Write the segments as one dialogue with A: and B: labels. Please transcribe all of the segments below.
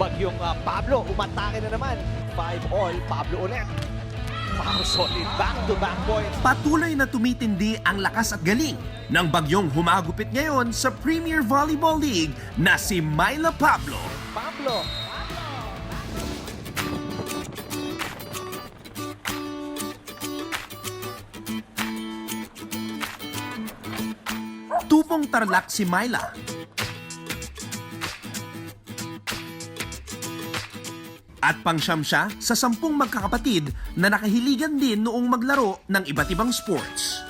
A: Bagyong Pablo, umatake na naman. 5-all, Pablo ulit. Wow, solid back-to-back points.
B: Patuloy na tumitindi ang lakas at galing ng bagyong humagupit ngayon sa Premier Volleyball League na si Myla Pablo.
A: Pablo.
B: Tupong tarlak si Myla. At pangsyam siya sa 10 magkakapatid na nakahiligan din noong maglaro ng iba't ibang sports.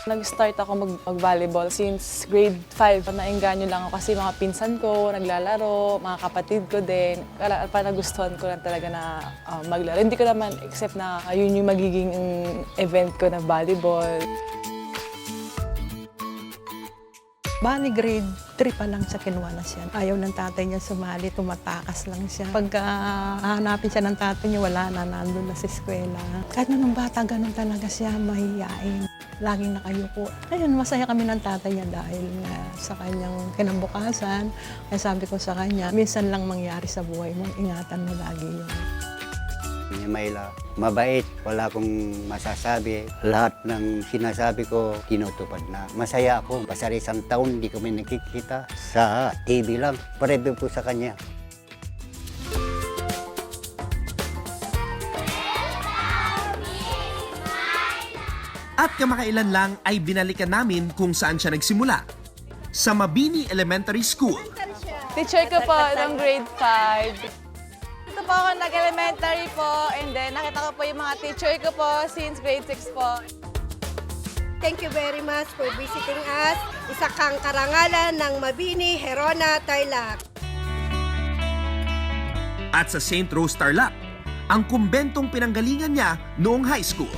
C: Nag-start ako mag-volleyball since grade 5. Naengganyo lang ako kasi mga pinsan ko naglalaro, mga kapatid ko din. Nagustuhan ko lang talaga na maglaro. Hindi ko naman except na yun yung magiging event ko na volleyball.
D: Bali, grade 3 pa lang siya kinuha na siya. Ayaw ng tatay niya sumali, tumatakas lang siya. Pagka hahanapin siya ng tatay niya, wala na, nandun na sa eskwela. Kahit nung bata, ganun talaga siya, mahihiyain. Laging nakayuko. Ayun, masaya kami ng tatay niya dahil sa kanyang kinabukasan. Kaya sabi ko sa kanya, minsan lang mangyari sa buhay mo, ingatan mo lagi yun.
E: Ni Myla, mabait, wala akong masasabi. Lahat ng sinasabi ko, tinutupad na. Masaya ako. Pasar isang taon, hindi kami nakikita. Sa TV lang, pareho po sa kanya.
B: At kamakailan lang ay binalikan namin kung saan siya nagsimula. Sa Mabini Elementary School.
C: Teacher ko po ng grade 5. Dito po ako nag-elementary po and then nakita ko po yung mga teacher ko po since grade 6 po.
F: Thank you very much for visiting us. Isa kang karangalan ng Mabini, Herona, Tarlac.
B: At sa St. Rose Tarlac, ang kumbentong pinanggalingan niya noong high school.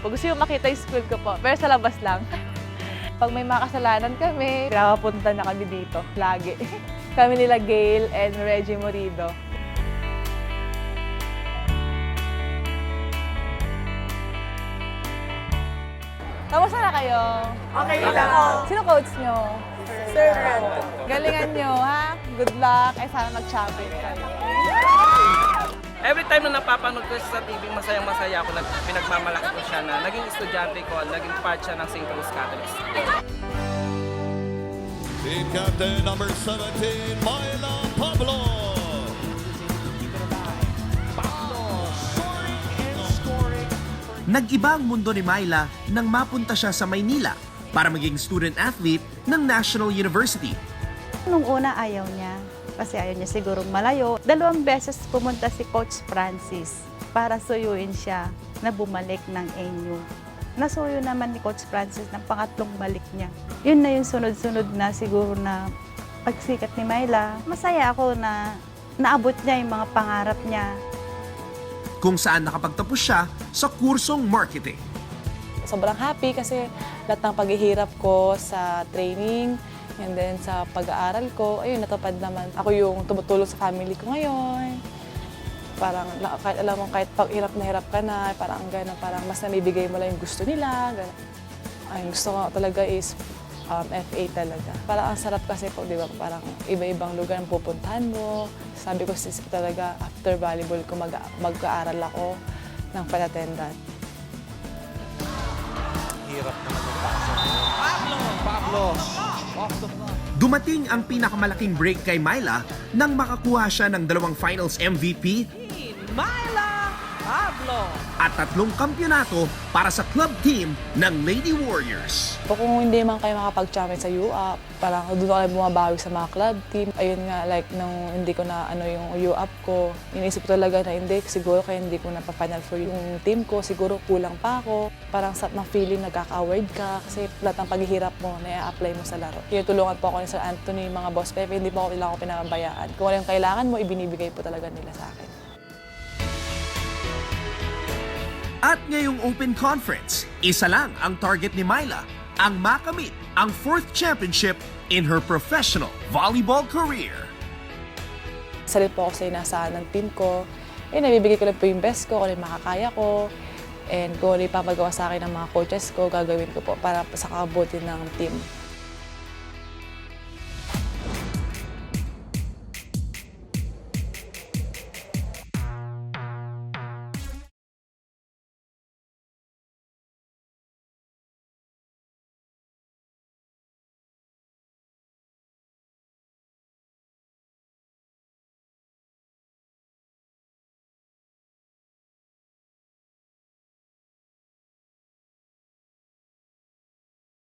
C: Pag gusto yung makita yung school ko po, pero sa labas lang. Pag may mga kasalanan kami, pinapapunta na kami dito, lagi. Kami nila Gail and Reggie Morido. Kamusta na kayo?
F: Okay lang.
C: Sino coach nyo?
F: Sir.
C: Galingan nyo, ha? Good luck. Eh, sana mag-champion kayo.
G: Every time na napapanood ko siya sa TV, masayang-masaya ako. Pinagmamalaki ko siya na naging estudyante ko, naging part siya ng St. Rose Catholic School.
H: Team captain number 17, Myla Pablo.
B: Nag-iba ang mundo ni Myla nang mapunta siya sa Maynila para maging student athlete ng National University.
I: Nung una ayaw niya, kasi ayaw niya sigurong malayo. 2 beses pumunta si Coach Francis para suyuin siya na bumalik ng NU. Nasuyo naman ni Coach Francis ng pangatlong balik niya. Yun na yung sunod-sunod na siguro na pagsikat ni Myla. Masaya ako na naabot niya yung mga pangarap niya.
B: Kung saan nakapagtapos siya sa kursong marketing.
C: Sobrang happy kasi lahat ng paghihirap ko sa training and then sa pag-aaral ko, ayun, natupad naman. Ako yung tumutulong sa family ko ngayon. Parang, kahit alam mo, kahit pag hirap ka na, parang gano'n, parang mas namibigay mo lang yung gusto nila. Gano'n. Ay, gusto ko talaga is FA talaga. Parang ang sarap kasi po, di ba, parang iba-ibang lugar ang pupuntahan mo. Sabi ko talaga, after volleyball ko, mag-aaral ako ng palatendan.
A: Hirap naman ng pasa. Pablo.
B: Dumating ang pinakamalaking break kay Myla nang makakuha siya ng 2 finals MVP
A: Myla Pablo.
B: at 3 kampyonato para sa club team ng Lady Warriors.
C: Kung hindi man kayo makapag-champion sa UAP, parang doon ako bumabawi sa mga club team. Ayun nga, like, nung hindi ko na yung UAP ko, iniisip ko talaga na hindi, siguro kaya hindi ko na pa-final for yung team ko, siguro kulang pa ako. Parang sa feeling nagkaka-award ka kasi lahat ng paghihirap mo, na-apply mo sa laro. Tinutulungan po ako ni Sir Anthony, mga boss Pepe, hindi po ako pinababayaan. Kung ano yung kailangan mo, ibinibigay po talaga nila sa akin.
B: At ngayong Open Conference, isa lang ang target ni Myla, ang makamit ang 4th championship in her professional volleyball career.
C: Salit po ako sa inasahan ng team ko. Nabibigay ko lang po yung best ko, kung ano yung makakaya ko. And kung ano yung papagawa sa akin ng mga coaches ko, gagawin ko po para sa kabuti ng team.